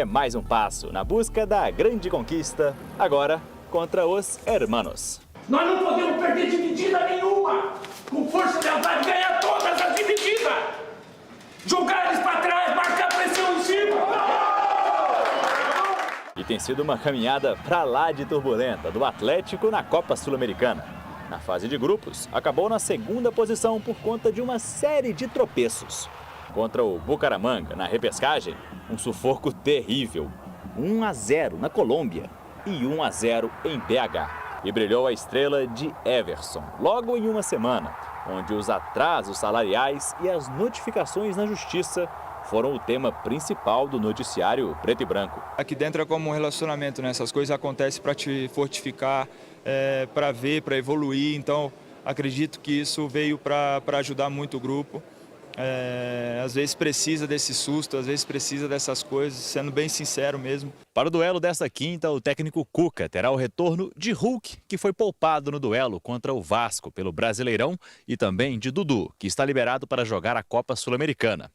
é mais um passo na busca da grande conquista, agora contra os hermanos. Nós não podemos perder dividida nenhuma. Com força e lealdade, ganhar todas as divididas. Jogar eles para trás, marcar pressão em cima. E tem sido uma caminhada para lá de turbulenta do Atlético na Copa Sul-Americana. Na fase de grupos, acabou na segunda posição por conta de uma série de tropeços. Contra o Bucaramanga, na repescagem, um sufoco terrível. 1-0 na Colômbia e 1-0 em BH. E brilhou a estrela de Everson, logo em uma semana, onde os atrasos salariais e as notificações na justiça foram o tema principal do noticiário preto e branco. Aqui dentro é como um relacionamento, né? Essas coisas acontecem para te fortificar, para ver, para evoluir. Então, acredito que isso veio para ajudar muito o grupo. Às vezes precisa desse susto, às vezes precisa dessas coisas, sendo bem sincero mesmo. Para o duelo desta quinta, o técnico Cuca terá o retorno de Hulk, que foi poupado no duelo contra o Vasco pelo Brasileirão, e também de Dudu, que está liberado para jogar a Copa Sul-Americana.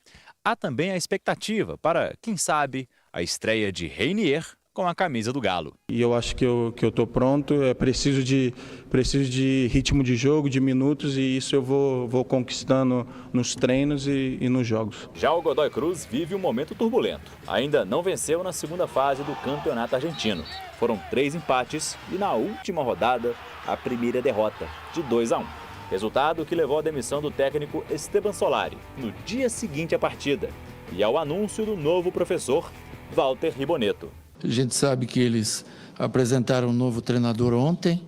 Há também a expectativa para, quem sabe, a estreia de Reinier com a camisa do Galo. E eu acho que eu estou pronto, preciso de ritmo de jogo, de minutos, e isso eu vou conquistando nos treinos e nos jogos. Já o Godoy Cruz vive um momento turbulento. Ainda não venceu na segunda fase do Campeonato Argentino. Foram 3 empates e na última rodada a primeira derrota de 2-1. Resultado que levou à demissão do técnico Esteban Solari no dia seguinte à partida e ao anúncio do novo professor Walter Ribonetto. A gente sabe que eles apresentaram um novo treinador ontem,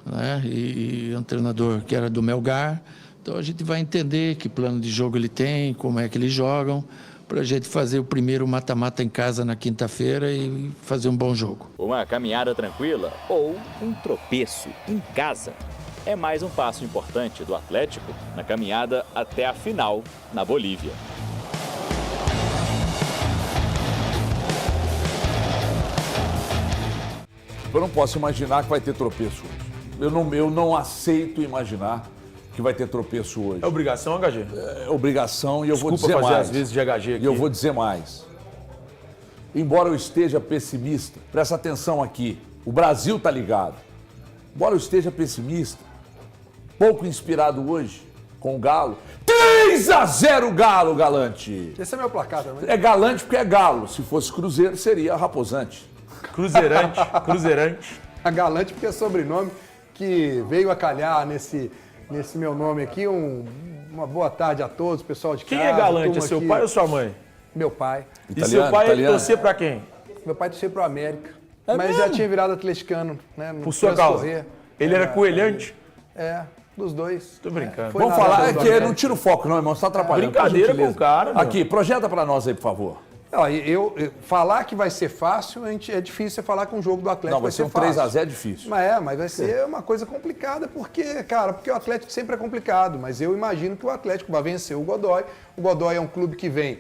né? E um treinador que era do Melgar. Então a gente vai entender que plano de jogo ele tem, como é que eles jogam, para a gente fazer o primeiro mata-mata em casa na quinta-feira e fazer um bom jogo. Uma caminhada tranquila ou um tropeço em casa é mais um passo importante do Atlético na caminhada até a final na Bolívia. Eu não posso imaginar que vai ter tropeço hoje. Eu não aceito imaginar que vai ter tropeço hoje. É obrigação, HG? É obrigação e eu vou dizer fazer mais. às vezes de HG aqui. E eu vou dizer mais. Embora eu esteja pessimista, presta atenção aqui, o Brasil está ligado. Embora eu esteja pessimista, pouco inspirado hoje com o Galo, 3-0 Galo, Galante. Esse é meu placar também. É Galante porque é Galo. Se fosse Cruzeiro, seria Raposante. Cruzeirante. A Galante porque é sobrenome que veio a calhar nesse meu nome aqui. Uma boa tarde a todos, pessoal de casa. Quem é Galante? É seu aqui. pai ou sua mãe? Meu pai. E seu pai ele torcia pra quem? Meu pai torcia pro América. É mas mesmo? já tinha virado atleticano, né? Por sua causa? Ele era coelhante? Dos dois. Tô brincando. Vamos falar, que não tira o foco não, irmão, você tá atrapalhando. Brincadeira com o cara. Meu. Aqui, projeta pra nós aí, por favor. Não, falar que vai ser fácil, é difícil você falar que um jogo do Atlético Não, vai ser um 3-0 é difícil. Mas vai ser uma coisa complicada, porque o Atlético sempre é complicado, mas eu imagino que o Atlético vai vencer o Godoy. O Godoy é um clube que vem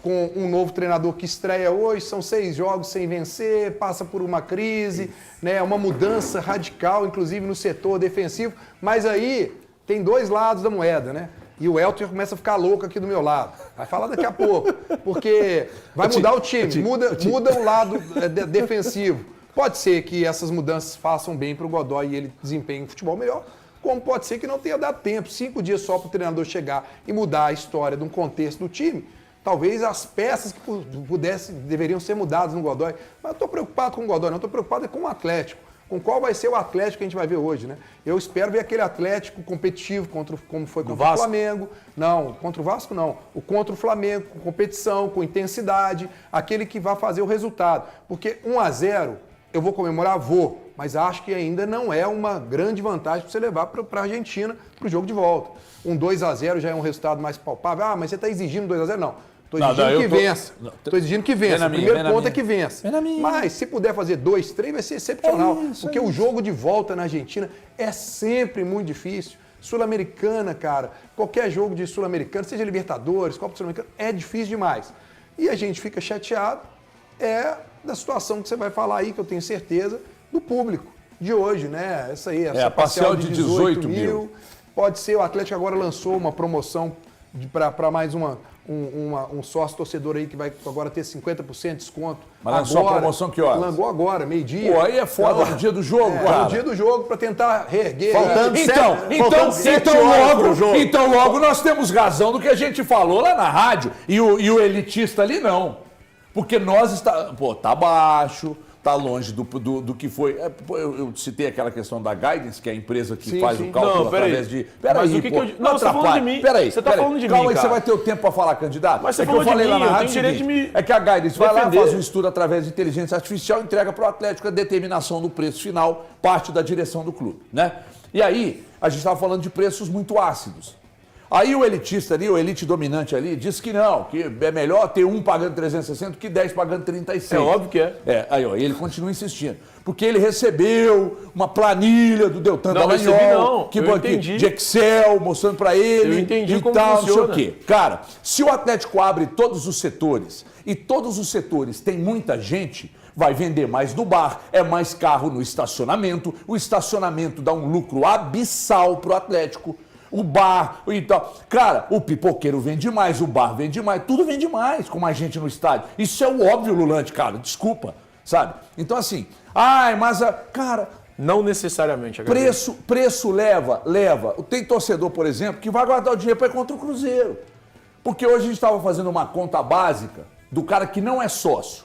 com um novo treinador que estreia hoje, são 6 jogos sem vencer, passa por uma crise, né, uma mudança radical, inclusive no setor defensivo, mas aí tem 2 lados da moeda, né? E o Elton começa a ficar louco aqui do meu lado. Vai falar daqui a pouco. Porque vai mudar o time, muda o lado defensivo. Pode ser que essas mudanças façam bem para o Godoy e ele desempenhe um futebol melhor, como pode ser que não tenha dado tempo, 5 dias só para o treinador chegar e mudar a história de um contexto do time. Talvez as peças que deveriam ser mudadas no Godoy. Mas eu estou preocupado com o Godoy, não estou preocupado com o Atlético. Com qual vai ser o Atlético que a gente vai ver hoje, né? Eu espero ver aquele Atlético competitivo, como foi contra o Flamengo. Não, contra o Vasco não. Contra o Flamengo, com competição, com intensidade, aquele que vai fazer o resultado. Porque 1-0, eu vou comemorar? Vou. Mas acho que ainda não é uma grande vantagem para você levar para a Argentina para o jogo de volta. Um 2-0 já é um resultado mais palpável. Ah, mas você está exigindo 2-0? Não. Estou exigindo que vença. Estou exigindo que vença. O primeiro ponto é que vença. Mas se puder fazer 2-3, vai ser excepcional. Porque o jogo de volta na Argentina é sempre muito difícil. Sul-Americana, cara, qualquer jogo de Sul-Americana, seja Libertadores, Copa Sul-Americana, é difícil demais. E a gente fica chateado da situação que você vai falar aí, que eu tenho certeza, do público de hoje, né? Essa aí, essa parcial de 18 mil. Pode ser, o Atlético agora lançou uma promoção para mais um sócio torcedor aí que vai agora ter 50% de desconto. Mas lançou a promoção que horas? Lançou agora, meio-dia. Pô, aí é foda, no dia do jogo, cara. No dia do jogo, para tentar reerguer. Então logo nós temos razão do que a gente falou lá na rádio. E o elitista ali não. Porque nós tá baixo, tá longe do que foi. Eu citei aquela questão da Guidance, que é a empresa que faz o cálculo através de. Peraí, pô. Não, você tá falando de mim. Peraí, você tá falando de mim. Calma aí, você vai ter o tempo para falar, candidato. Mas você falou que eu falei lá na rádio. É que a Guidance vai lá, faz um estudo através de inteligência artificial, entrega para o Atlético a determinação do preço final, parte da direção do clube, né? E aí, a gente estava falando de preços muito ácidos. Aí o elitista ali, o elite dominante ali, disse que não, que é melhor ter um pagando 360 do que 10 pagando 36. É óbvio que é. Aí, ó, ele continua insistindo. Porque ele recebeu uma planilha do Deltan Dallagnol, de Excel, mostrando para ele eu entendi e como tal, funciona. não sei o quê. Cara, se o Atlético abre todos os setores e todos os setores tem muita gente, vai vender mais no bar, é mais carro no estacionamento, o estacionamento dá um lucro abissal pro Atlético. O bar e tal. Cara, o pipoqueiro vende mais, o bar vende mais, tudo vende mais com mais gente no estádio. Isso é o óbvio, Lulante, cara, desculpa, sabe? Então assim, cara... Não necessariamente. Preço leva. Tem torcedor, por exemplo, que vai guardar o dinheiro para ir contra o Cruzeiro. Porque hoje a gente estava fazendo uma conta básica do cara que não é sócio.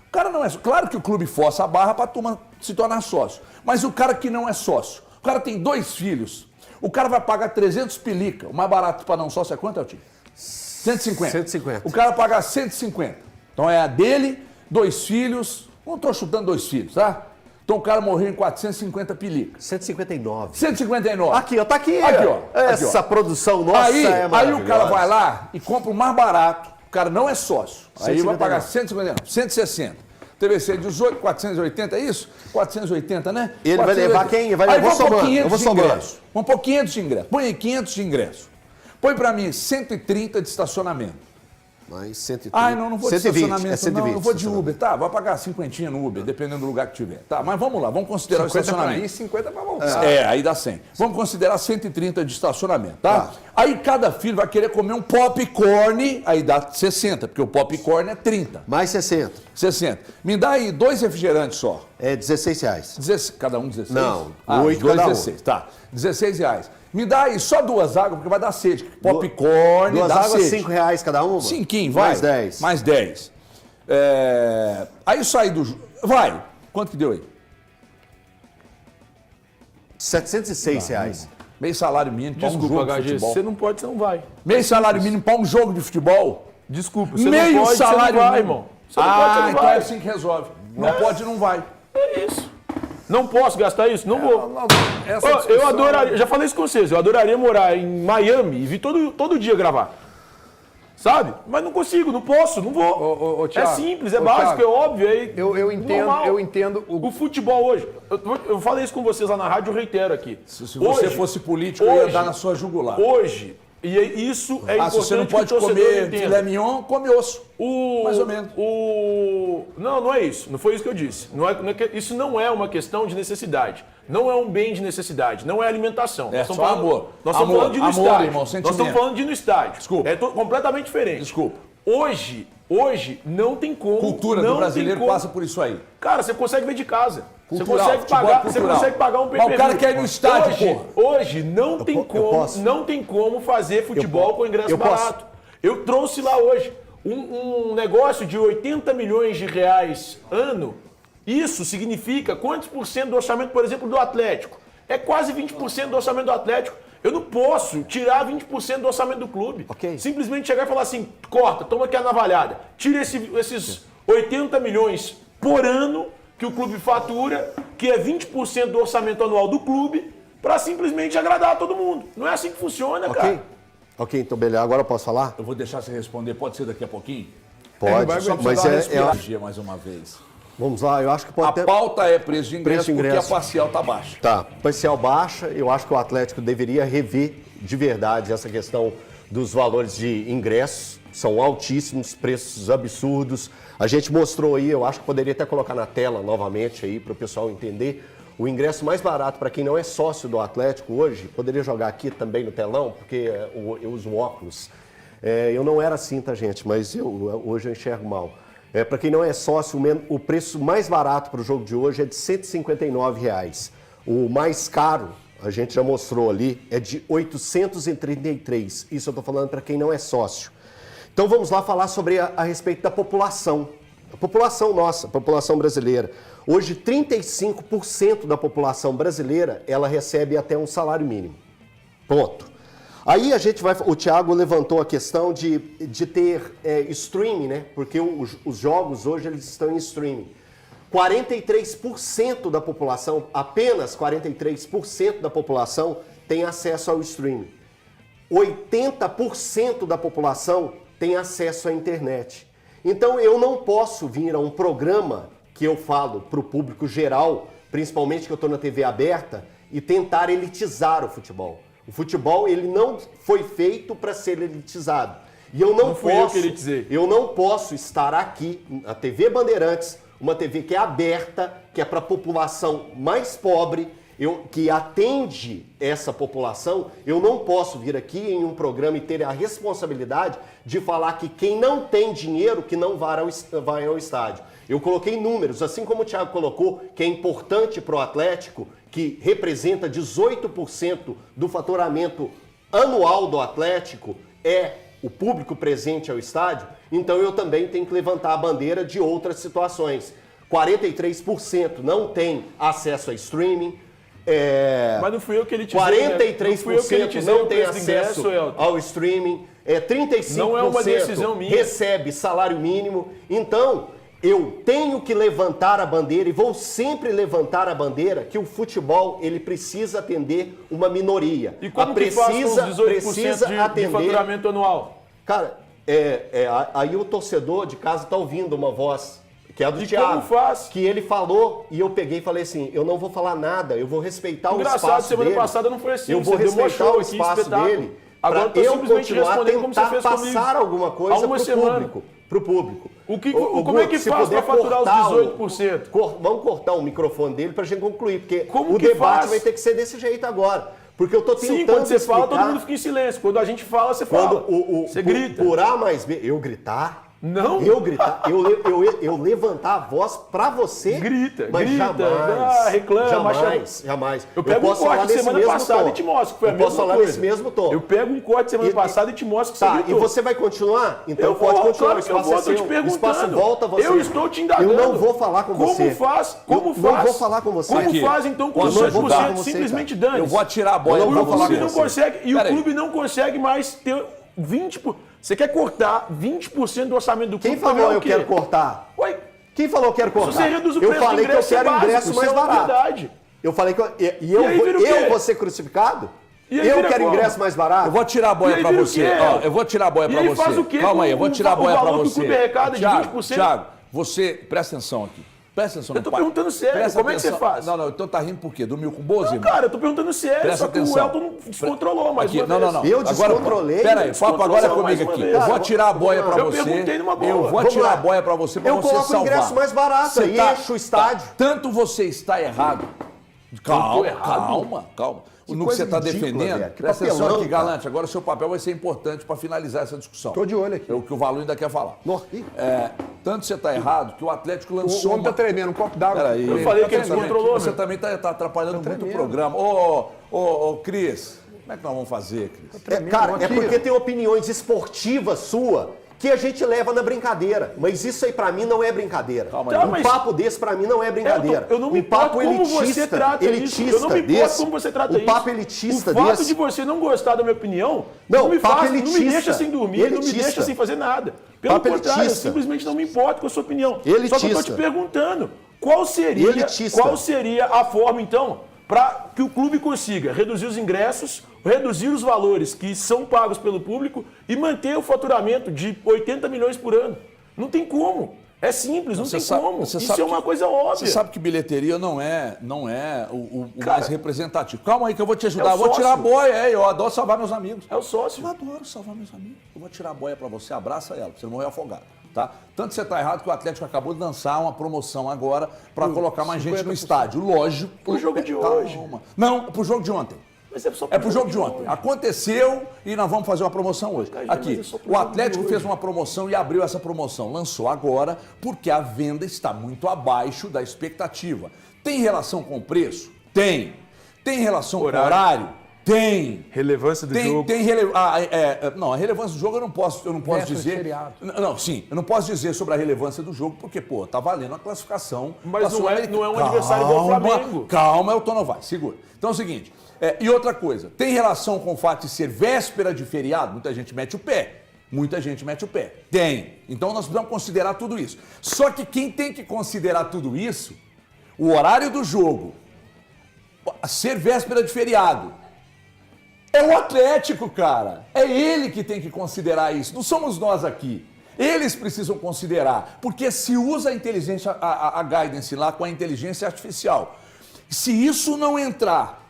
O cara não é sócio. Claro que o clube força a barra para a turma se tornar sócio. Mas o cara que não é sócio, o cara tem 2 filhos, o cara vai pagar 300 pilica. O mais barato para não sócio é quanto, Eltinho? 150. 150. O cara paga 150. Então é a dele, 2 filhos. Não estou chutando 2 filhos, tá? Então o cara morreu em 450 pilica. 159. 159. Aqui, ó, tá aqui. Aqui, ó. Essa produção nossa é maravilhosa. Aí o cara vai lá e compra o mais barato. O cara não é sócio. Aí 159. vai pagar 159, 160. TVC 18, 480, é isso? 480, né? Ele vai levar quem? Vai levar vamos pôr 500 eu vou de sobrando. ingresso. Vamos pôr 500 de ingresso. Põe aí 500 de ingresso. Põe pra mim 130 de estacionamento. Mais 130. Não vou de 120, estacionamento, 120, não. Eu vou de Uber. Tá, vai pagar 50 no Uber, dependendo do lugar que tiver. Tá, mas vamos lá, vamos considerar 50 o estacionamento. para ir, 50 para voltar. Aí dá 100. Vamos considerar 130 de estacionamento, tá? Aí cada filho vai querer comer um popcorn, aí dá 60, porque o popcorn é 30. Mais 60. 60. Me dá aí 2 refrigerantes só. É R$16. Cada um 16? Não, 8 cada um. 16. Tá, R$16. Me dá aí só 2 águas, porque vai dar sede. Popcorn, 2 dá águas, sede. R$5 cada uma? 5, vai. Mais 10. Mais 10. Aí eu saí do... Vai. Quanto que deu aí? R$706. Meio salário mínimo para um jogo Desculpa, de HG, futebol. você não pode, você não vai. Meio salário mínimo para um jogo de futebol? Desculpa, você Meio não pode, salário você não vai, mínimo. irmão. Você não pode, você não então vai. é assim que resolve. Não pode, não vai. É isso. Não posso gastar isso? Não vou. Essa Eu discussão- adoraria, já falei isso com vocês, eu adoraria morar em Miami e vir todo dia gravar. Sabe? Mas não consigo, não posso, não vou. Ô, É Thiago, simples, é ô, básico, Thiago, é óbvio. É Eu entendo o futebol hoje. Eu falei isso com vocês lá na rádio, eu reitero aqui. Se você fosse político, eu ia dar na sua jugular. Hoje, e isso é importante. Se você não pode que o torcedor comer entenda. filé mignon, come osso. Mais ou menos. Não é isso. Não foi isso que eu disse. Isso não é uma questão de necessidade. Não é um bem de necessidade. Não é alimentação. É nós estamos só falando, amor. Nós estamos falando de ir no Amor, estádio. irmão, nós sentimento. estamos falando de ir no estádio. Desculpa. É completamente diferente. Desculpa. Hoje não tem como. Cultura não do brasileiro tem como. passa por isso aí. Cara, você consegue ver de casa. Cultural, Você consegue futebol é pagar, cultural. você consegue pagar um pay-per-view. Mas o cara quer ir no estádio, hoje, porra. Hoje não tem como, não tem como fazer futebol com ingresso barato. Eu trouxe lá hoje um negócio de 80 milhões de reais ano. Isso significa quantos por cento do orçamento, por exemplo, do Atlético? É quase 20% do orçamento do Atlético. Eu não posso tirar 20% do orçamento do clube. Ok. Simplesmente chegar e falar assim, corta, toma aqui a navalhada. Tira esses 80 milhões por ano que o clube fatura, que é 20% do orçamento anual do clube, para simplesmente agradar a todo mundo. Não é assim que funciona, cara. Ok, então beleza. Agora eu posso falar? Eu vou deixar você responder. Pode ser daqui a pouquinho? Pode, Só pra mas dar uma é... respiradinha mais uma vez. Vamos lá, eu acho que pode A pauta é preço de ingresso, Preço de ingresso. porque a parcial tá baixa. Tá, parcial baixa, eu acho que o Atlético deveria rever de verdade essa questão dos valores de ingressos. São altíssimos, preços absurdos. A gente mostrou aí, eu acho que poderia até colocar na tela novamente aí para o pessoal entender. O ingresso mais barato para quem não é sócio do Atlético hoje, poderia jogar aqui também no telão, porque eu uso óculos. Eu não era assim, tá, gente? Mas hoje eu enxergo mal. Para quem não é sócio, o preço mais barato para o jogo de hoje é de R$ 159. O mais caro, a gente já mostrou ali, é de R$ 833. Isso eu estou falando para quem não é sócio. Então vamos lá falar sobre a respeito da população. A população nossa, a população brasileira. Hoje, 35% da população brasileira, ela recebe até um salário mínimo. Ponto. Aí o Thiago levantou a questão de ter streaming, né? Porque os jogos hoje eles estão em streaming. 43% da população, apenas 43% da população tem acesso ao streaming. 80% da população tem acesso à internet. Então eu não posso vir a um programa que eu falo para o público geral, principalmente que eu estou na TV aberta, e tentar elitizar o futebol. O futebol ele não foi feito para ser elitizado. E eu eu não posso estar aqui na TV Bandeirantes, uma TV que é aberta, que é para a população mais pobre, que atende essa população. Eu não posso vir aqui em um programa e ter a responsabilidade de falar que quem não tem dinheiro que não vai ao estádio. Eu coloquei números, assim como o Thiago colocou, que é importante para o Atlético, que representa 18% do faturamento anual do Atlético, é o público presente ao estádio. Então eu também tenho que levantar a bandeira de outras situações. 43% não tem acesso a streaming. Mas não fui eu que ele te 43% não tem acesso ao streaming. 35% não é uma decisão minha. Recebe salário mínimo. Então, eu tenho que levantar a bandeira e vou sempre levantar a bandeira que o futebol ele precisa atender uma minoria. E como que faz com os 18% de faturamento anual? Cara, aí o torcedor de casa está ouvindo uma voz que é a do Thiago, como faz? Que ele falou e eu peguei e falei assim, eu não vou falar nada, eu vou respeitar o espaço Engraçado, semana dele. passada não foi assim, eu vou respeitar o espaço dele. Agora eu continuar a tentar passar alguma coisa para o público. Como é que faz para faturar os 18%? Vamos cortar o microfone dele para a gente concluir, porque o debate vai ter que ser desse jeito agora. Porque eu estou tentando Sim, quando você explicar, fala, todo mundo fica em silêncio. Quando a gente fala, você fala. Você grita. Por A mais B, eu gritar... Não. Eu gritar, eu levantar a voz pra você. Grita, mas grita, jamais, reclama. Jamais. Eu pego um corte de semana passada e te mostro que foi a mesma coisa. Eu posso falar nesse mesmo tom. Eu pego um corte de semana passada e te mostro que você gritou. E você vai continuar? Então pode continuar. Claro que eu estou te perguntando. O espaço volta a você. Eu estou te indagando. Eu não vou falar com você. Como faz? Não vou falar com você. Como faz então com os 18% simplesmente dane? Eu vou atirar a bola pra você. E o clube não consegue mais ter 20%. Você quer cortar 20% do orçamento do clube? Quem falou eu quero cortar? Ué, quem falou eu quero cortar? Você reduz o preço do ingresso, eu quero ingresso mais barato. Eu falei que eu vou ser crucificado? Eu quero ingresso mais barato? Eu vou tirar a boia pra você. Eu vou tirar a boia pra você. Faz o quê? Calma aí, eu vou tirar a boia pra você. O clube arrecada de 20%. Thiago, você presta atenção aqui. Presta atenção. Eu tô perguntando sério, como é que você faz? Não, então tá rindo por quê? Dormiu com Bozo? Não, cara, eu tô perguntando sério. Presta atenção. O Elton descontrolou mais uma vez. Não. Eu descontrolei? Pera aí, o papo agora é comigo aqui. Eu vou tirar a boia pra você. Eu perguntei numa boa. Eu vou tirar a boia pra você salvar. Eu coloco o ingresso mais barato e encho o estádio. Tanto você está errado. Calma. No que você está defendendo, presta atenção aqui, Galante. Agora o seu papel vai ser importante para finalizar essa discussão. Estou de olho aqui. É o que o Valu ainda quer falar. Tanto você está errado que o Atlético lançou. O homem está tremendo, um copo d'água. Peraí, eu falei que ele descontrolou. Você também está atrapalhando muito o programa. Ô, Cris, como é que nós vamos fazer, Cris? Cara, é porque tem opiniões esportivas sua que a gente leva na brincadeira. Mas isso aí pra mim não é brincadeira. Um papo desse pra mim não é brincadeira. Eu não me importo como você trata isso. Eu não me importo como você trata isso. O papo elitista desse. O fato de você não gostar da minha opinião não me deixa sem dormir, não me deixa sem fazer nada. Pelo contrário, eu simplesmente não me importo com a sua opinião. Só que eu tô te perguntando, qual seria a forma, então, para que o clube consiga reduzir os ingressos, reduzir os valores que são pagos pelo público e manter o faturamento de 80 milhões por ano? Não tem como. É simples, não tem como. Isso é uma coisa óbvia. Você sabe que bilheteria não é o mais representativo. Calma aí que eu vou te ajudar. Eu vou tirar a boia, eu adoro salvar meus amigos. É o sócio. Eu adoro salvar meus amigos. Eu vou tirar a boia pra você, abraça ela, pra você não morrer afogado. Tá? Tanto você está errado que o Atlético acabou de lançar uma promoção agora para colocar mais gente no estádio. Lógico. Pro jogo de hoje. Não, pro jogo de ontem. Mas só É pro jogo de ontem. Aconteceu e nós vamos fazer uma promoção hoje. Aqui, o Atlético fez uma promoção e abriu essa promoção. Lançou agora porque a venda está muito abaixo da expectativa. Tem relação com o preço? Tem. Tem relação com o horário? Tem. Relevância do jogo? Tem não, a relevância do jogo eu não posso dizer. Não, sim, eu não posso dizer sobre a relevância do jogo porque, pô, tá valendo a classificação. Mas não é um adversário igual o Flamengo. Calma, Elton Novaes, segura. Então é o seguinte, e outra coisa, tem relação com o fato de ser véspera de feriado? Muita gente mete o pé. Muita gente mete o pé. Tem. Então nós precisamos considerar tudo isso. Só que quem tem que considerar tudo isso, o horário do jogo, ser véspera de feriado, é o Atlético, cara. É ele que tem que considerar isso. Não somos nós aqui. Eles precisam considerar. Porque se usa a inteligência, a guidance lá com a inteligência artificial. Se isso não entrar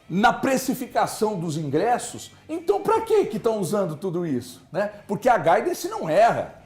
na precificação dos ingressos, então para que estão usando tudo isso? Né? Porque a guidance não erra.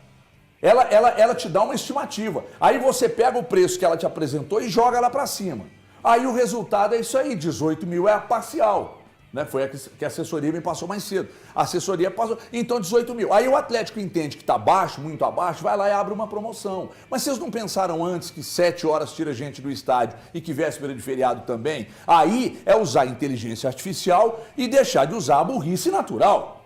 Ela te dá uma estimativa. Aí você pega o preço que ela te apresentou e joga lá para cima. Aí o resultado é isso aí, 18 mil é a parcial. Né? Foi a que a assessoria me passou mais cedo. A assessoria passou, então 18 mil. Aí o Atlético entende que está baixo, muito abaixo, vai lá e abre uma promoção. Mas vocês não pensaram antes que 7 horas tira gente do estádio e que véspera de feriado também? Aí é usar a inteligência artificial e deixar de usar a burrice natural.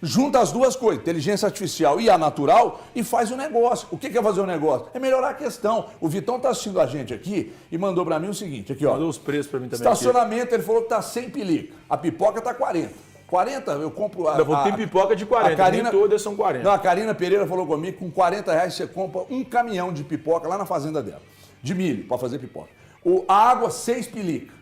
Junta as duas coisas, inteligência artificial e a natural, e faz o negócio. O que é fazer o negócio? É melhorar a questão. O Vitão está assistindo a gente aqui e mandou para mim o seguinte, aqui ó. Mandou os preços para mim também. Estacionamento, aqui. Ele falou que tá 100 pilica. A pipoca tá 40. 40 eu compro... Tem pipoca de 40, Karina, nem todas são 40. Não, a Karina Pereira falou comigo que com 40 reais você compra um caminhão de pipoca lá na fazenda dela. De milho, para fazer pipoca. A água, 6 pilica.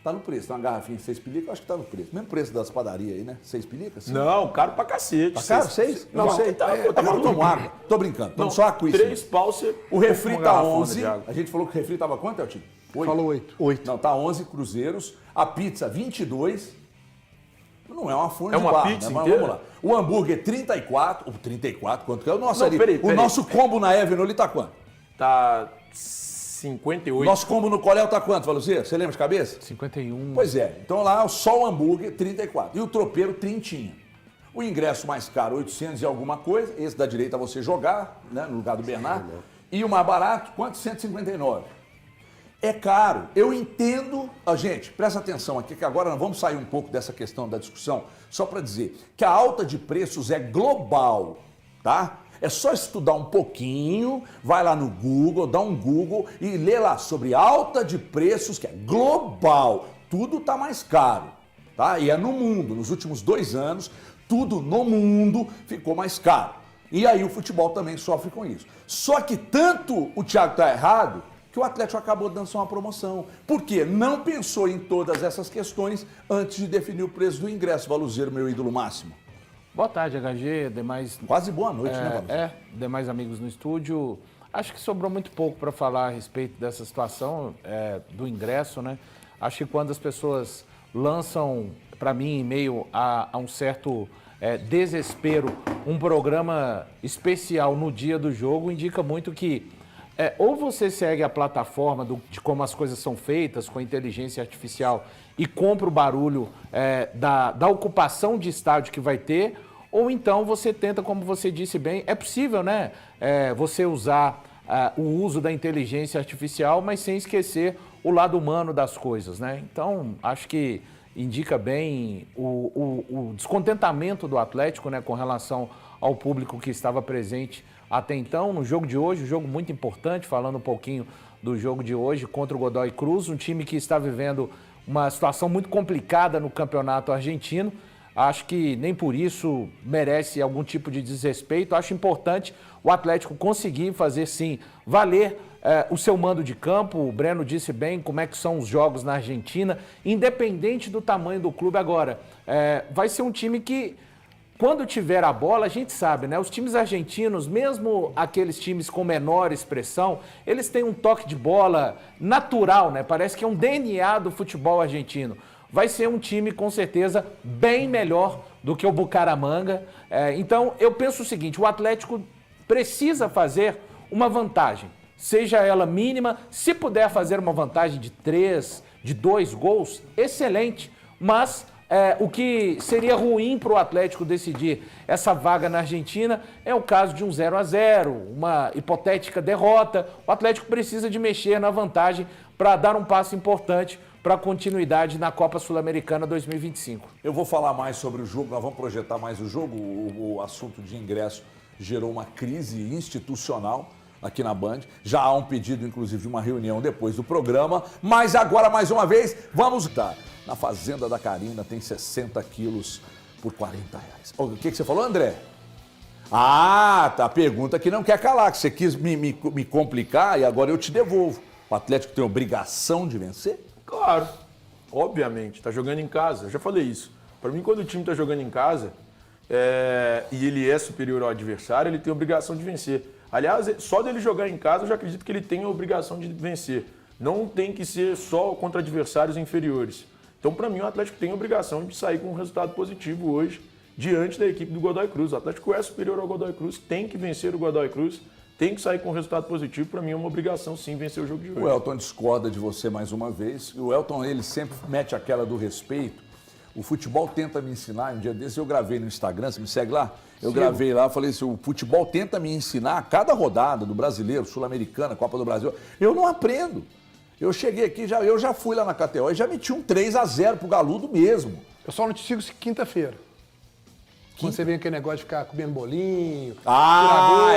Tá no preço, uma garrafinha de 6 pilica, eu acho que tá no preço. Mesmo preço das padarias aí, né? 6 pilica? Assim. Não, caro pra cacete. Tá caro? 6? Não sei. Eu não tomo água. Tô brincando. Tomo só água. 3 pau você... O refri tá 11. A gente falou que o refri tava quanto, Eltinho? 8? Falou 8. Não, tá 11 cruzeiros. A pizza, 22. Não é uma forma de barra, pizza, né? Mas vamos lá. O hambúrguer, 34. 34, quanto que é? O nosso ali. Peraí. O nosso combo na Avenue ali tá quanto? Tá... 58. Nosso combo no Coléu tá quanto, Valucir? Você lembra de cabeça? 51. Pois é. Então lá só o hambúrguer, 34. E o tropeiro, 30. O ingresso mais caro, 800 e alguma coisa. Esse da direita você jogar, né, no lugar do Bernardo. E o mais barato, quanto? 159. É caro. Eu entendo... Gente, presta atenção aqui, que agora nós vamos sair um pouco dessa questão da discussão, só para dizer que a alta de preços é global, tá? É só estudar um pouquinho, vai lá no Google, dá um Google e lê lá sobre alta de preços, que é global. Tudo está mais caro, tá? E é no mundo. Nos últimos 2 anos, tudo no mundo ficou mais caro. E aí o futebol também sofre com isso. Só que tanto o Thiago está errado, que o Atlético acabou dando só uma promoção. Por quê? Não pensou em todas essas questões antes de definir o preço do ingresso. Valuzeiro, meu ídolo máximo. Boa tarde, HG, demais... Quase boa noite, né, Valuzeiro? Demais amigos no estúdio. Acho que sobrou muito pouco para falar a respeito dessa situação do ingresso, né? Acho que quando as pessoas lançam, para mim, em meio a um certo desespero, um programa especial no dia do jogo, indica muito que ou você segue a plataforma de como as coisas são feitas com a inteligência artificial e compra o barulho da ocupação de estádio que vai ter, ou então você tenta, como você disse bem, é possível, né? Você usar o uso da inteligência artificial, mas sem esquecer o lado humano das coisas, né? Então, acho que indica bem o descontentamento do Atlético, né, com relação ao público que estava presente até então no jogo de hoje, um jogo muito importante, falando um pouquinho do jogo de hoje contra o Godoy Cruz, um time que está vivendo uma situação muito complicada no campeonato argentino. Acho que nem por isso merece algum tipo de desrespeito. Acho importante o Atlético conseguir fazer, sim, valer o seu mando de campo. O Breno disse bem como é que são os jogos na Argentina, independente do tamanho do clube. Agora, vai ser um time que, quando tiver a bola, a gente sabe, né? Os times argentinos, mesmo aqueles times com menor expressão, eles têm um toque de bola natural, né? Parece que é um DNA do futebol argentino. Vai ser um time, com certeza, bem melhor do que o Bucaramanga. Então, eu penso o seguinte, o Atlético precisa fazer uma vantagem, seja ela mínima. Se puder fazer uma vantagem de 3, de 2 gols, excelente. Mas o que seria ruim para o Atlético decidir essa vaga na Argentina é o caso de um 0-0, uma hipotética derrota. O Atlético precisa de mexer na vantagem para dar um passo importante para a continuidade na Copa Sul-Americana 2025. Eu vou falar mais sobre o jogo, nós vamos projetar mais o jogo. O assunto de ingresso gerou uma crise institucional aqui na Band. Já há um pedido, inclusive, de uma reunião depois do programa. Mas agora, mais uma vez, vamos estar na Fazenda da Carina, tem 60 quilos por R$40. O que você falou, André? Ah, tá. A pergunta que não quer calar, que você quis me complicar e agora eu te devolvo. O Atlético tem obrigação de vencer? Claro, obviamente. Tá jogando em casa, eu já falei isso. Para mim, quando o time tá jogando em casa e ele é superior ao adversário, ele tem obrigação de vencer. Aliás, só dele jogar em casa, eu já acredito que ele tem a obrigação de vencer. Não tem que ser só contra adversários inferiores. Então, para mim, o Atlético tem a obrigação de sair com um resultado positivo hoje, diante da equipe do Godoy Cruz. O Atlético é superior ao Godoy Cruz, tem que vencer o Godoy Cruz, tem que sair com um resultado positivo. Para mim, é uma obrigação, sim, vencer o jogo de hoje. O Elton discorda de você mais uma vez. O Elton, ele sempre mete aquela do respeito. O futebol tenta me ensinar. Um dia desses eu gravei no Instagram, você me segue lá? Eu gravei lá, falei assim, o futebol tenta me ensinar a cada rodada do Brasileiro, Sul-Americana, Copa do Brasil. Eu não aprendo. Eu cheguei aqui, eu já fui lá na KTO e já meti um 3-0 pro Galudo mesmo. Eu só não te sigo quinta-feira. Quando você vem aquele negócio de ficar comendo bolinho.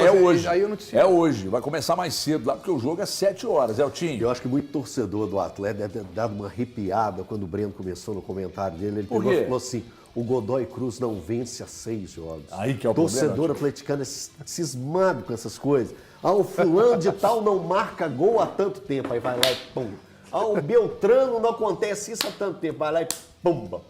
É hoje. Aí eu não te sigo. É hoje. Vai começar mais cedo lá, porque o jogo é 7 horas, Eltinho. Eu acho que muito torcedor do Atlético deve ter dado uma arrepiada quando o Breno começou no comentário dele. Ele pegou e falou assim, o Godoy Cruz não vence há 6 jogos. Aí que é o torcedor problema, atleticano é cismado com essas coisas. O fulano de tal não marca gol há tanto tempo. Aí vai lá e pum. O Beltrano não acontece isso há tanto tempo. Vai lá e pumba.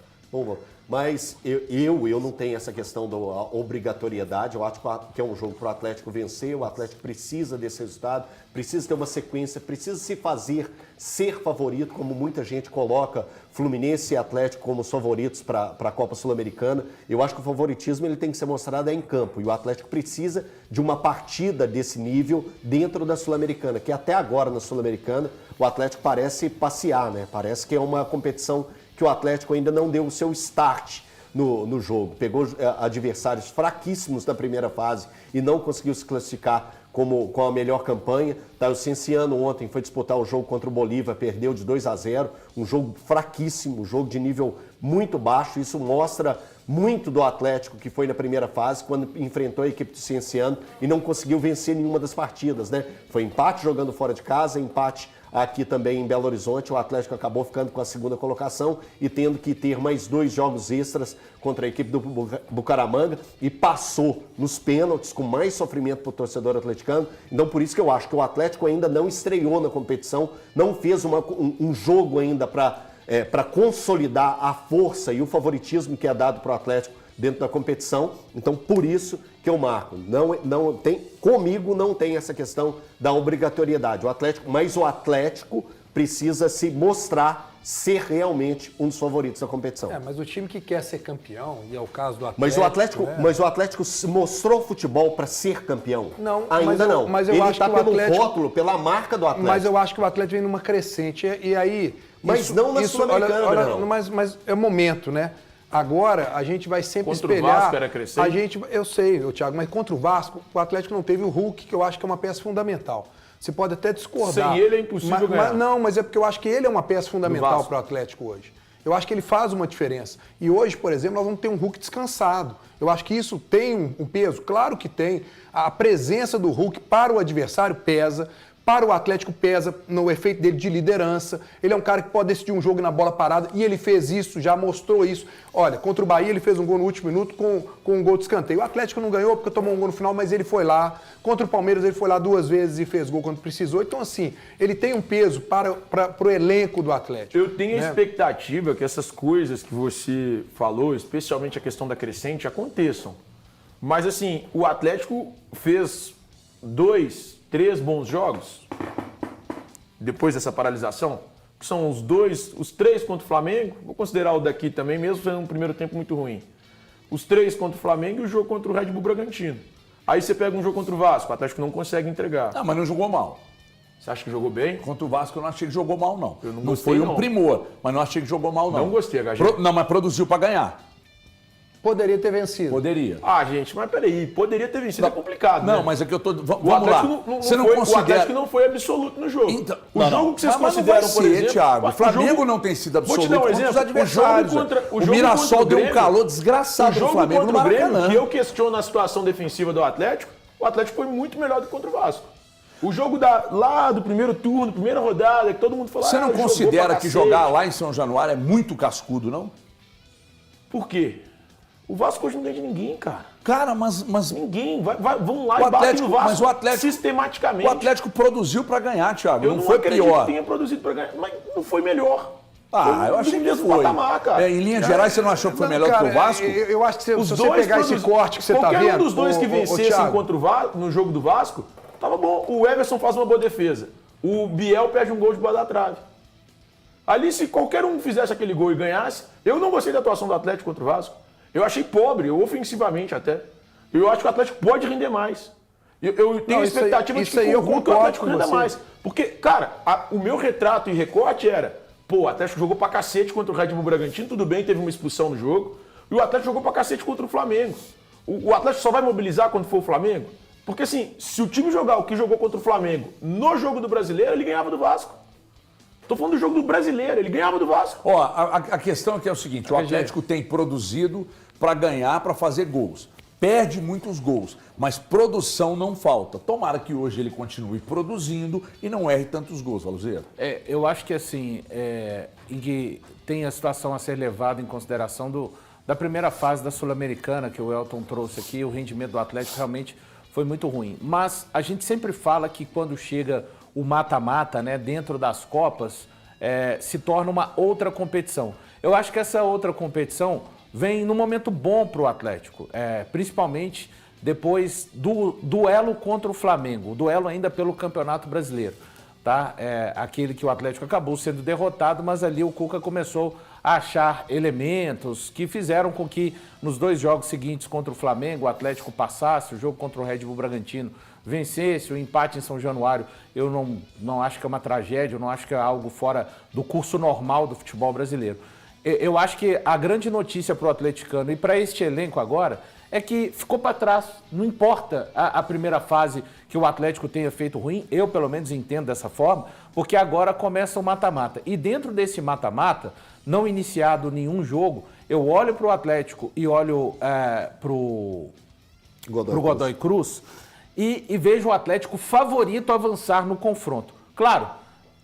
Mas eu não tenho essa questão da obrigatoriedade. Eu acho que é um jogo para o Atlético vencer. O Atlético precisa desse resultado, precisa ter uma sequência, precisa se fazer ser favorito, como muita gente coloca Fluminense e Atlético como os favoritos para a Copa Sul-Americana. Eu acho que o favoritismo ele tem que ser mostrado em campo. E o Atlético precisa de uma partida desse nível dentro da Sul-Americana, que até agora na Sul-Americana o Atlético parece passear, né? Parece que é uma competição que o Atlético ainda não deu o seu start no jogo. Pegou adversários fraquíssimos da primeira fase e não conseguiu se classificar com a melhor campanha. O Cienciano ontem foi disputar o jogo contra o Bolívar, perdeu de 2-0, um jogo fraquíssimo, um jogo de nível muito baixo. Isso mostra muito do Atlético que foi na primeira fase, quando enfrentou a equipe do Cienciano e não conseguiu vencer nenhuma das partidas, né? Foi empate jogando fora de casa, empate aqui também em Belo Horizonte. O Atlético acabou ficando com a segunda colocação e tendo que ter mais 2 jogos extras contra a equipe do Bucaramanga e passou nos pênaltis com mais sofrimento para o torcedor atleticano. Então por isso que eu acho que o Atlético ainda não estreou na competição, não fez um jogo ainda para consolidar a força e o favoritismo que é dado para o Atlético dentro da competição. Então por isso que eu marco. Comigo não tem essa questão da obrigatoriedade. Mas o Atlético precisa se mostrar ser realmente um dos favoritos da competição. Mas o time que quer ser campeão, e é o caso do Atlético... Mas o Atlético mostrou futebol para ser campeão? Não. Ainda não. Mas eu ele acho está que o pelo Atlético... rótulo, pela marca do Atlético. Mas eu acho que o Atlético vem numa crescente. E aí... Mas não na Sul-Americana, não. Mas é momento, né? Agora, a gente vai sempre espelhar... Contra o Vasco era crescente? Eu sei, Thiago, mas contra o Vasco, o Atlético não teve o Hulk, que eu acho que é uma peça fundamental. Você pode até discordar. Sem ele é impossível ganhar. Mas é porque eu acho que ele é uma peça fundamental para o Atlético hoje. Eu acho que ele faz uma diferença. E hoje, por exemplo, nós vamos ter um Hulk descansado. Eu acho que isso tem um peso? Claro que tem. A presença do Hulk para o adversário pesa. Para o Atlético pesa no efeito dele de liderança. Ele é um cara que pode decidir um jogo na bola parada e ele fez isso, já mostrou isso. Olha, contra o Bahia ele fez um gol no último minuto com um gol de escanteio. O Atlético não ganhou porque tomou um gol no final, mas ele foi lá. Contra o Palmeiras ele foi lá 2 vezes e fez gol quando precisou. Então assim, ele tem um peso para o elenco do Atlético. Eu tenho a expectativa que essas coisas que você falou, especialmente a questão da crescente, aconteçam. Mas assim, o Atlético fez 2, 3 bons jogos depois dessa paralisação, que são os 3 contra o Flamengo, vou considerar o daqui também, mesmo sendo um primeiro tempo muito ruim. Os 3 contra o Flamengo e o jogo contra o Red Bull Bragantino. Aí você pega um jogo contra o Vasco, o Atlético não consegue entregar. Mas não jogou mal. Você acha que jogou bem? Contra o Vasco eu não achei que jogou mal, não. Eu não Não gostei, foi um não. primor, mas não achei que jogou mal, não. Não gostei, HG. Não, mas produziu para ganhar. Poderia ter vencido. Poderia. Ah, gente, mas peraí, poderia ter vencido, é complicado, Não, né? mas é que eu tô... O Vamos lá. Atlético o Atlético não foi absoluto no jogo. Então, o jogo que vocês mas consideram, não vai por ser, exemplo... Thiago. O o Flamengo jogo- não tem sido Vou te absoluto dar um contra os exemplo. adversários. O O Mirassol deu um Grêmio- calor desgraçado o no jogo Flamengo no contra o Grêmio, Maracanã. que eu questiono a situação defensiva do Atlético, o Atlético foi muito melhor do que contra o Vasco. O jogo lá do primeiro turno, primeira rodada, que todo mundo falou... Você não jogou considera pra que cacete. jogar lá em São Januário é muito cascudo, não? Por quê? O Vasco hoje não ganha de ninguém, cara. Cara, mas Ninguém. Vão lá O e batem Atlético- no Vasco mas o Atlético- sistematicamente. o Atlético produziu para ganhar, Thiago. Eu Não foi acredito pior. que tenha produzido pra ganhar, mas não foi melhor. Ah, eu Foi achei do que mesmo foi. patamar, cara. Em linhas gerais, você não achou que foi melhor cara, que o Vasco? Eu acho que se Os você dois pegar esse produzi- corte que você tá vendo... Qualquer um dos dois que ô, vencessem Thiago, contra o Vasco, no jogo do Vasco, tava bom. O Everson faz uma boa defesa. O Biel perde um gol de bola da trave. Ali, se qualquer um fizesse aquele gol e ganhasse, eu não gostei da atuação do Atlético contra o Vasco. Eu achei pobre, ofensivamente até. Eu acho que o Atlético pode render mais. Eu tenho Não, a isso aí- expectativa de isso aí que eu o concordo Atlético com renda você. mais. Porque, cara, o meu retrato e recorte era, pô, o Atlético jogou pra cacete contra o Red Bull Bragantino, tudo bem, teve uma expulsão no jogo, e o Atlético jogou pra cacete contra o Flamengo. O Atlético só vai mobilizar quando for o Flamengo? Porque assim, se o time jogar o que jogou contra o Flamengo no jogo do Brasileiro, ele ganhava do Vasco. Tô falando do jogo do Brasileiro, ele ganhava do Vasco. Ó, a questão aqui é o seguinte, o Atlético tem produzido para ganhar, para fazer gols. Perde muitos gols, mas produção não falta. Tomara que hoje ele continue produzindo e não erre tantos gols, Valuzeiro. Eu acho que assim, em que tem a situação a ser levada em consideração da primeira fase da Sul-Americana que o Elton trouxe aqui, o rendimento do Atlético realmente foi muito ruim. Mas a gente sempre fala que quando chega o mata-mata, né, dentro das Copas, se torna uma outra competição. Eu acho que essa outra competição vem num momento bom para o Atlético, principalmente depois do duelo contra o Flamengo, o duelo ainda pelo Campeonato Brasileiro, tá? Aquele que o Atlético acabou sendo derrotado, mas ali o Cuca começou a achar elementos que fizeram com que nos dois jogos seguintes contra o Flamengo o Atlético passasse, o jogo contra o Red Bull Bragantino vencesse, o empate em São Januário eu não acho que é uma tragédia, eu não acho que é algo fora do curso normal do futebol brasileiro. Eu acho que a grande notícia para o atleticano e para este elenco agora é que ficou para trás. Não importa a primeira fase que o Atlético tenha feito ruim, eu pelo menos entendo dessa forma, porque agora começa o mata-mata. E dentro desse mata-mata, não iniciado nenhum jogo, eu olho para o Atlético e olho para o Godoy Cruz e vejo o Atlético favorito a avançar no confronto. Claro,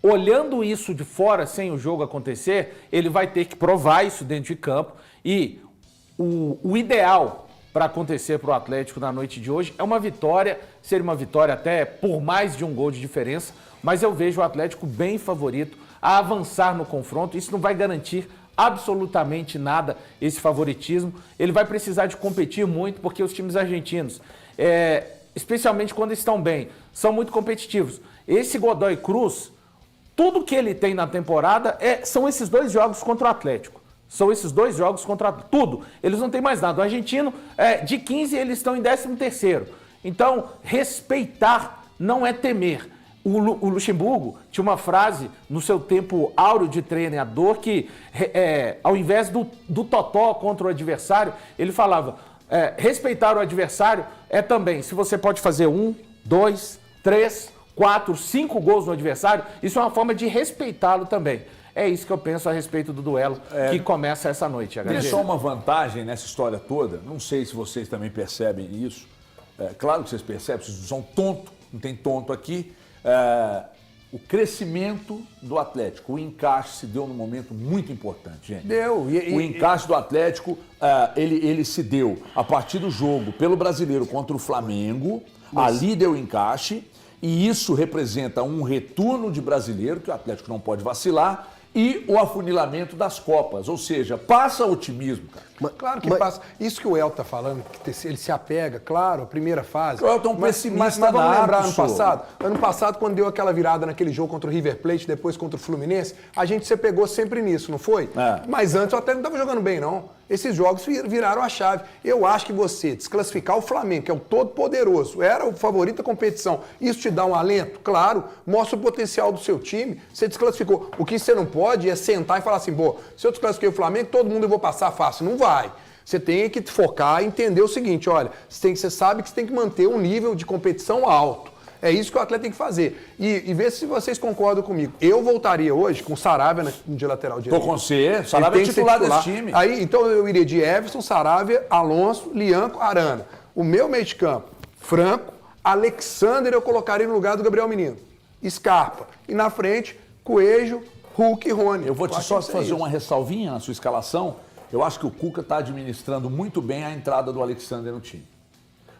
olhando isso de fora, sem o jogo acontecer, ele vai ter que provar isso dentro de campo. E o ideal para acontecer para o Atlético na noite de hoje é uma vitória, seria uma vitória até por mais de um gol de diferença, mas eu vejo o Atlético bem favorito a avançar no confronto. Isso não vai garantir absolutamente nada, esse favoritismo. Ele vai precisar de competir muito, porque os times argentinos, especialmente quando estão bem, são muito competitivos. Esse Godoy Cruz, tudo que ele tem na temporada são esses dois jogos contra o Atlético. São esses dois jogos contra o Atlético. Tudo. Eles não têm mais nada. O argentino, de 15, eles estão em 13º. Então, respeitar não é temer. O Luxemburgo tinha uma frase no seu tempo áureo de treinador que, ao invés do totó contra o adversário, ele falava, respeitar o adversário também, se você pode fazer 1, 2, 3, 4, 5 gols no adversário, isso é uma forma de respeitá-lo também. É isso que eu penso a respeito do duelo que começa essa noite. Tem só uma vantagem nessa história toda, não sei se vocês também percebem isso, claro que vocês percebem, vocês são tontos, não tem tonto aqui, o crescimento do Atlético, o encaixe se deu num momento muito importante, gente. Deu. O encaixe do Atlético, ele se deu a partir do jogo pelo Brasileiro contra o Flamengo, ali deu encaixe, e isso representa um retorno de brasileiro, que o Atlético não pode vacilar, e o afunilamento das Copas, ou seja, passa otimismo, cara. Claro que passa. Isso que o El tá falando, que ele se apega, claro, a primeira fase. O El tá um pessimista mas vamos nato, lembrar ano senhor. passado? Ano passado, quando deu aquela virada naquele jogo contra o River Plate, depois contra o Fluminense, a gente se pegou sempre nisso, não foi? Mas antes o Atlético não estava jogando bem, não. Esses jogos viraram a chave. Eu acho que você desclassificar o Flamengo, que é o todo-poderoso, era o favorito da competição, isso te dá um alento? Claro, mostra o potencial do seu time, você desclassificou. O que você não pode é sentar e falar assim, pô, se eu desclassifiquei o Flamengo, todo mundo eu vou passar fácil. Não vai. Você tem que focar e entender o seguinte, olha, você sabe que você tem que manter um nível de competição alto. É isso que o atleta tem que fazer. E ver se vocês concordam comigo. Eu voltaria hoje com o Saravia de lateral direito. Tô com você. Saravia é titular desse time. Aí, então eu iria de Everson, Saravia, Alonso, Lianco, Arana. O meu meio de campo, Franco, Alexander eu colocaria no lugar do Gabriel Menino. Scarpa. E na frente, Coelho, Hulk e Rony. Eu vou só fazer uma ressalvinha na sua escalação. Eu acho que o Cuca está administrando muito bem a entrada do Alexander no time.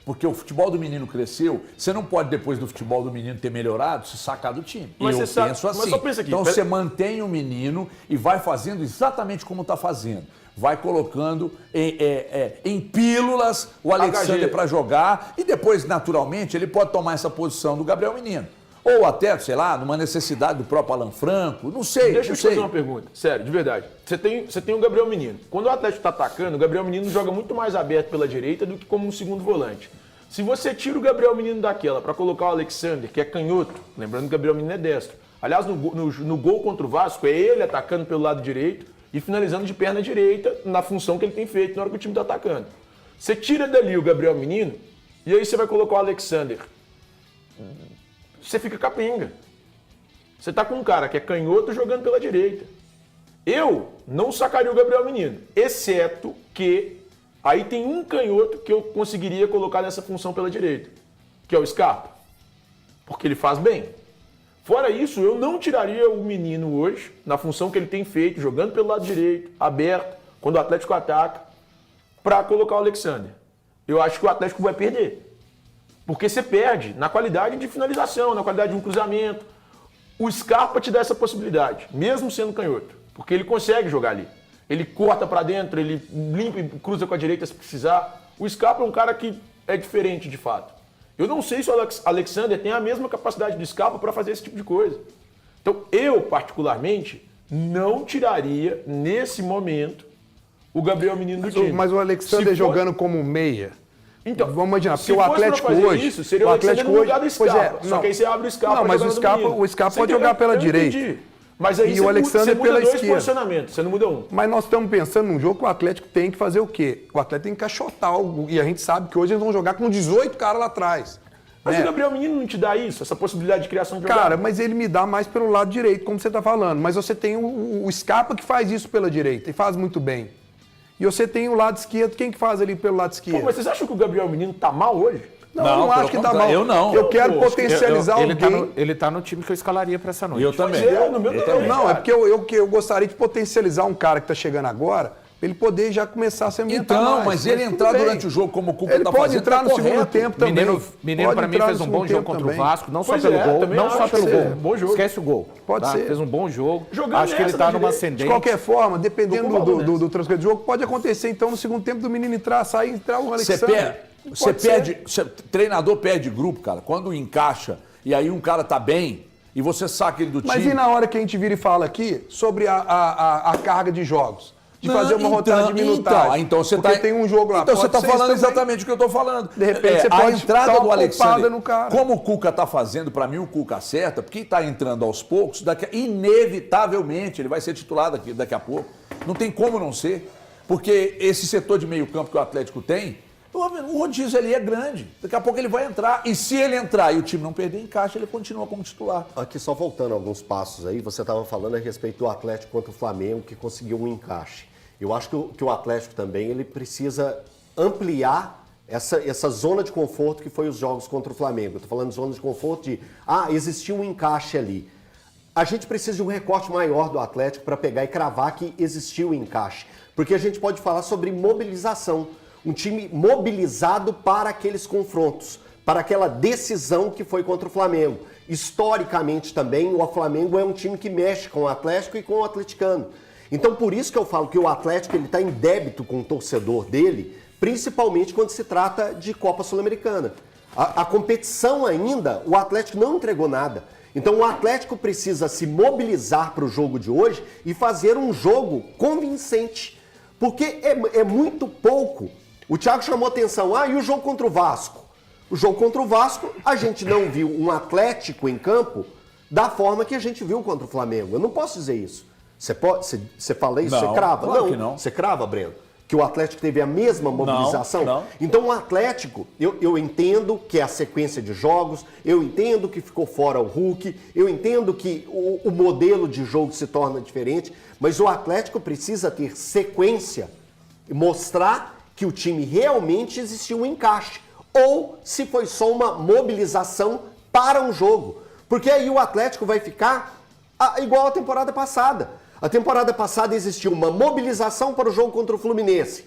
Porque o futebol do menino cresceu, você não pode, depois do futebol do menino ter melhorado, se sacar do time. Mas eu penso assim. Mas só pensa aqui, então você mantém o menino e vai fazendo exatamente como está fazendo. Vai colocando em pílulas o Alexander para jogar e depois, naturalmente, ele pode tomar essa posição do Gabriel Menino. Ou até, sei lá, numa necessidade do próprio Alan Franco, não sei. Deixa eu te fazer uma pergunta, sério, de verdade. Você tem o Gabriel Menino. Quando o Atlético está atacando, o Gabriel Menino joga muito mais aberto pela direita do que como um segundo volante. Se você tira o Gabriel Menino daquela para colocar o Alexander, que é canhoto, lembrando que o Gabriel Menino é destro. Aliás, no gol contra o Vasco, é ele atacando pelo lado direito e finalizando de perna direita na função que ele tem feito na hora que o time está atacando. Você tira dali o Gabriel Menino e aí você vai colocar o Alexander. Você fica capenga. Você tá com um cara que é canhoto jogando pela direita. Eu não sacaria o Gabriel Menino, exceto que aí tem um canhoto que eu conseguiria colocar nessa função pela direita, que é o Scarpa, porque ele faz bem. Fora isso, eu não tiraria o menino hoje, na função que ele tem feito, jogando pelo lado direito, aberto, quando o Atlético ataca, para colocar o Alexander. Eu acho que o Atlético vai perder. Porque você perde na qualidade de finalização, na qualidade de um cruzamento. O Scarpa te dá essa possibilidade, mesmo sendo canhoto, porque ele consegue jogar ali. Ele corta para dentro, ele limpa e cruza com a direita se precisar. O Scarpa é um cara que é diferente de fato. Eu não sei se o Alexander tem a mesma capacidade do Scarpa para fazer esse tipo de coisa. Então, eu, particularmente, não tiraria, nesse momento, o Gabriel Menino do time. Mas o Alexander jogando como meia... Então, vamos imaginar, porque o Atlético hoje... Isso, seria o Atlético hoje... Só que aí você abre o Scarpa. Não, mas o Scarpa pode jogar pela direita. Mas aí e o Alexander você muda pela dois esquerda. posicionamentos, você não muda um. Mas nós estamos pensando num jogo que o Atlético tem que fazer o quê? O Atlético tem que encaixotar algo. E a gente sabe que hoje eles vão jogar com 18 caras lá atrás. Mas o Gabriel Menino não te dá isso, essa possibilidade de criação de jogada? Cara, mas ele me dá mais pelo lado direito, como você está falando. Mas você tem o Scarpa que faz isso pela direita e faz muito bem. E você tem o lado esquerdo, quem que faz ali pelo lado esquerdo? Pô, mas vocês acham que o Gabriel Menino tá mal hoje? Não, eu não acho que tá mal. Eu não. Eu quero potencializar alguém. Ele tá no time que eu escalaria para essa noite. Eu também. No meu também. Não, é porque eu gostaria de potencializar um cara que tá chegando agora, pra ele poder já começar a se ambientar Então, mais. mas ele entrar durante o jogo como o Cuca tá fazendo, ele pode entrar no segundo tempo também. Menino para mim fez um bom jogo contra o Vasco, não só pelo gol, não só pelo gol. Bom jogo. Esquece o gol. Pode ser. Fez um bom jogo. Jogando acho que ele tá numa ascendente. De qualquer forma, dependendo do transcorrer do jogo, pode acontecer então no segundo tempo do menino entrar o Alexander. Treinador perde grupo, cara. Quando encaixa e aí um cara tá bem e você saca ele do time. Mas e na hora que a gente vira e fala aqui sobre a carga de jogos? De fazer uma rodada de minutagem. Então você porque tem um jogo lá. Então você está falando exatamente o que eu estou falando. De repente você pode a entrada dar do uma Alexander, no cara. como o Cuca está fazendo, para mim o Cuca acerta, porque está entrando aos poucos, inevitavelmente ele vai ser titular daqui a pouco. Não tem como não ser, porque esse setor de meio campo que o Atlético tem, o rodízio ali é grande. Daqui a pouco ele vai entrar. E se ele entrar e o time não perder encaixe, ele continua como titular. Aqui só voltando alguns passos aí, você estava falando a respeito do Atlético contra o Flamengo, que conseguiu um encaixe. Eu acho que o Atlético também ele precisa ampliar essa zona de conforto que foi os jogos contra o Flamengo. Estou falando de zona de conforto de, existiu um encaixe ali. A gente precisa de um recorte maior do Atlético para pegar e cravar que existiu um encaixe. Porque a gente pode falar sobre mobilização. Um time mobilizado para aqueles confrontos, para aquela decisão que foi contra o Flamengo. Historicamente também, o Flamengo é um time que mexe com o Atlético e com o atleticano. Então, por isso que eu falo que o Atlético está em débito com o torcedor dele, principalmente quando se trata de Copa Sul-Americana. A competição ainda, o Atlético não entregou nada. Então, o Atlético precisa se mobilizar para o jogo de hoje e fazer um jogo convincente. Porque é muito pouco. O Thiago chamou atenção, e o jogo contra o Vasco? O jogo contra o Vasco, a gente não viu um Atlético em campo da forma que a gente viu contra o Flamengo. Eu não posso dizer isso. Você fala isso? Você crava? Claro que não. Você crava, Breno? Que o Atlético teve a mesma mobilização? Não. Então o Atlético, eu entendo que é a sequência de jogos, eu entendo que ficou fora o Hulk, eu entendo que o modelo de jogo se torna diferente, mas o Atlético precisa ter sequência e mostrar que o time realmente existiu um encaixe. Ou se foi só uma mobilização para um jogo. Porque aí o Atlético vai ficar igual a temporada passada. A temporada passada existiu uma mobilização para o jogo contra o Fluminense.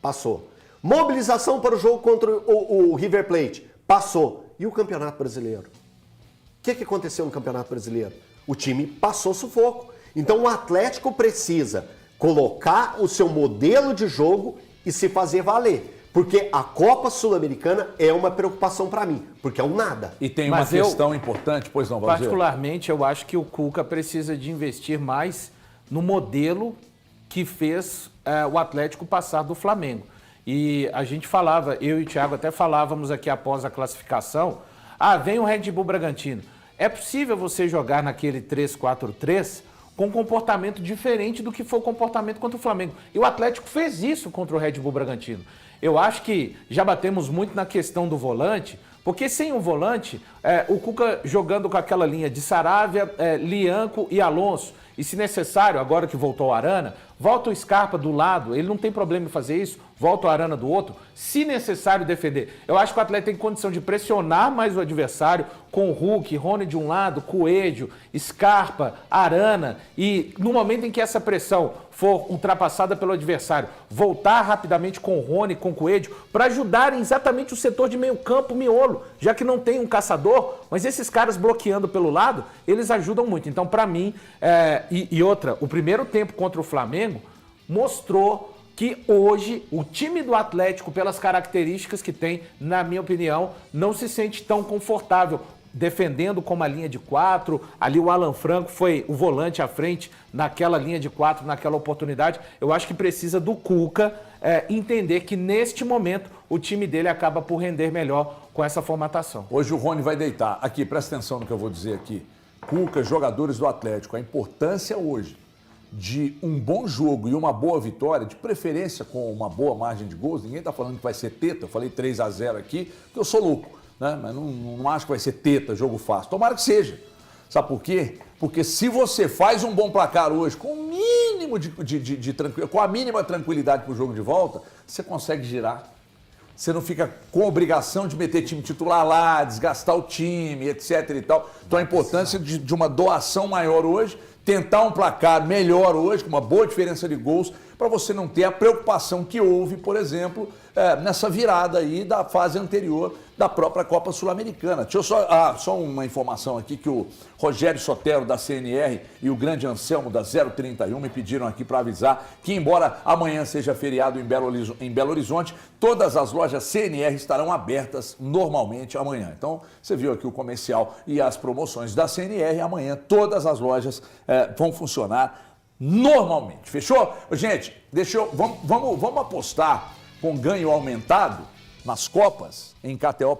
Passou. Mobilização para o jogo contra o River Plate. Passou. E o Campeonato Brasileiro? O que aconteceu no Campeonato Brasileiro? O time passou sufoco. Então o Atlético precisa colocar o seu modelo de jogo e se fazer valer. Porque a Copa Sul-Americana é uma preocupação para mim, porque é um nada. E tem uma questão importante, pois não, Valdir? Particularmente, eu acho que o Cuca precisa de investir mais no modelo que fez o Atlético passar do Flamengo. E a gente falava, eu e o Thiago até falávamos aqui após a classificação, vem o Red Bull Bragantino. É possível você jogar naquele 3-4-3 com um comportamento diferente do que foi o comportamento contra o Flamengo. E o Atlético fez isso contra o Red Bull Bragantino. Eu acho que já batemos muito na questão do volante, porque sem o volante, o Cuca jogando com aquela linha de Saravia, Lianco e Alonso, e se necessário, agora que voltou o Arana, volta o Scarpa do lado, ele não tem problema em fazer isso, volta o Arana do outro, se necessário defender. Eu acho que o Atlético tem condição de pressionar mais o adversário com o Hulk, Rony de um lado, Coelho, Scarpa, Arana, e no momento em que essa pressão for ultrapassada pelo adversário, voltar rapidamente com o Rony, com o Coelho, para ajudarem exatamente o setor de meio campo, miolo, já que não tem um caçador, mas esses caras bloqueando pelo lado, eles ajudam muito. Então, para mim, e outra, o primeiro tempo contra o Flamengo mostrou que hoje o time do Atlético, pelas características que tem, na minha opinião, não se sente tão confortável defendendo com uma linha de 4, ali o Alan Franco foi o volante à frente naquela linha de 4, naquela oportunidade. Eu acho que precisa do Cuca entender que neste momento o time dele acaba por render melhor com essa formatação. Hoje o Rony vai deitar. Aqui, presta atenção no que eu vou dizer aqui. Cuca, jogadores do Atlético, a importância hoje de um bom jogo e uma boa vitória, de preferência com uma boa margem de gols. Ninguém está falando que vai ser teta, eu falei 3-0 aqui, porque eu sou louco. Né? Mas não acho que vai ser teta, jogo fácil. Tomara que seja. Sabe por quê? Porque se você faz um bom placar hoje, com o mínimo de tranquilidade, com a mínima tranquilidade para o jogo de volta, você consegue girar. Você não fica com obrigação de meter time titular lá, desgastar o time, etc e tal. Então a importância de uma doação maior hoje, tentar um placar melhor hoje, com uma boa diferença de gols, para você não ter a preocupação que houve, por exemplo, nessa virada aí da fase anterior da própria Copa Sul-Americana. Deixa eu só uma informação aqui que o Rogério Sotero da CNR e o grande Anselmo da 031 me pediram aqui para avisar que, embora amanhã seja feriado em Belo Horizonte, todas as lojas CNR estarão abertas normalmente amanhã. Então, você viu aqui o comercial e as promoções da CNR. Amanhã todas as lojas vão funcionar normalmente. Fechou? Gente, vamos apostar com ganho aumentado nas Copas em KTO.com.